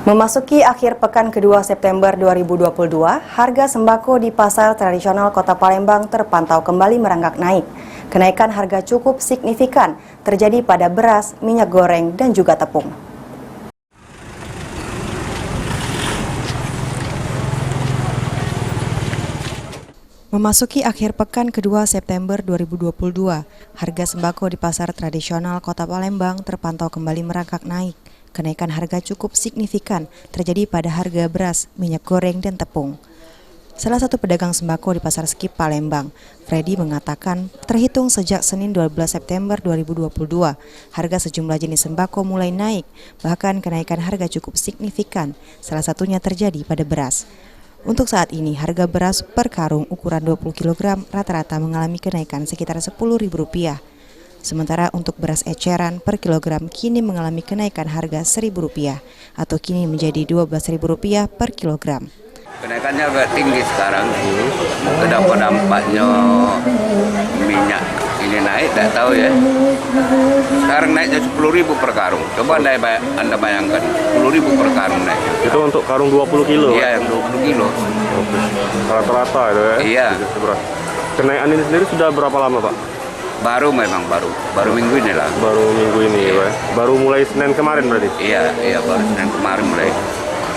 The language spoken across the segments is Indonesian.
Memasuki akhir pekan kedua September 2022, harga sembako di pasar tradisional Kota Palembang terpantau kembali merangkak naik. Kenaikan harga cukup signifikan terjadi pada beras, minyak goreng, dan juga tepung. Memasuki akhir pekan kedua September 2022, harga sembako di pasar tradisional Kota Palembang terpantau kembali merangkak naik. Kenaikan harga cukup signifikan terjadi pada harga beras, minyak goreng, dan tepung. Salah satu pedagang sembako di Pasar Skip Palembang, Freddy, mengatakan terhitung sejak Senin 12 September 2022, harga sejumlah jenis sembako mulai naik, bahkan kenaikan harga cukup signifikan, salah satunya terjadi pada beras. Untuk saat ini, harga beras per karung ukuran 20 kg rata-rata mengalami kenaikan sekitar Rp10.000. Sementara untuk beras eceran per kilogram kini mengalami kenaikan harga Rp1.000 atau kini menjadi Rp12.000 per kilogram. Kenaikannya agak tinggi sekarang. Kenapa dampaknya minyak ini naik, tidak tahu ya. Sekarang naiknya Rp10.000 per karung. Coba Anda bayangkan, Rp10.000 per karung naik. Itu untuk karung 20 kilo? Iya, yang 20 kilo. Rata-rata itu ya? Iya. Kenaikan ini sendiri sudah berapa lama, Pak? Baru minggu ini lah. Baru minggu ini, iya. Pak? Baru mulai Senin kemarin berarti? Iya, baru Senin kemarin mulai.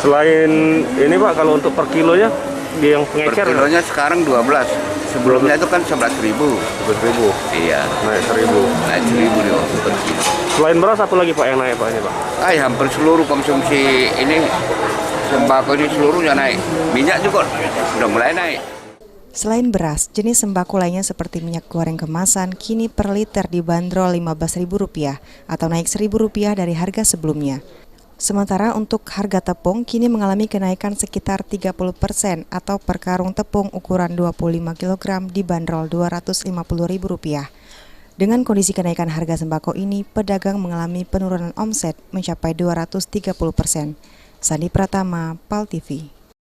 Selain ini, Pak, kalau untuk per kilonya, yang pengecer? Per kilonya sekarang 12. Sebelumnya itu kan 11.000. 11.000? Iya. Naik 1.000? Naik 1.000 per kilo. Selain beras, apa lagi, Pak, yang naik, Pak, ini, Pak? Hampir seluruh konsumsi ini, sembako ini seluruhnya naik. Minyak juga sudah mulai naik. Selain beras, jenis sembako lainnya seperti minyak goreng kemasan kini per liter dibanderol Rp15.000 atau naik Rp1.000 dari harga sebelumnya. Sementara untuk harga tepung kini mengalami kenaikan sekitar 30% atau per karung tepung ukuran 25 kg dibanderol Rp250.000. Dengan kondisi kenaikan harga sembako ini, pedagang mengalami penurunan omset mencapai 230%. Sandi Pratama, PAL TV.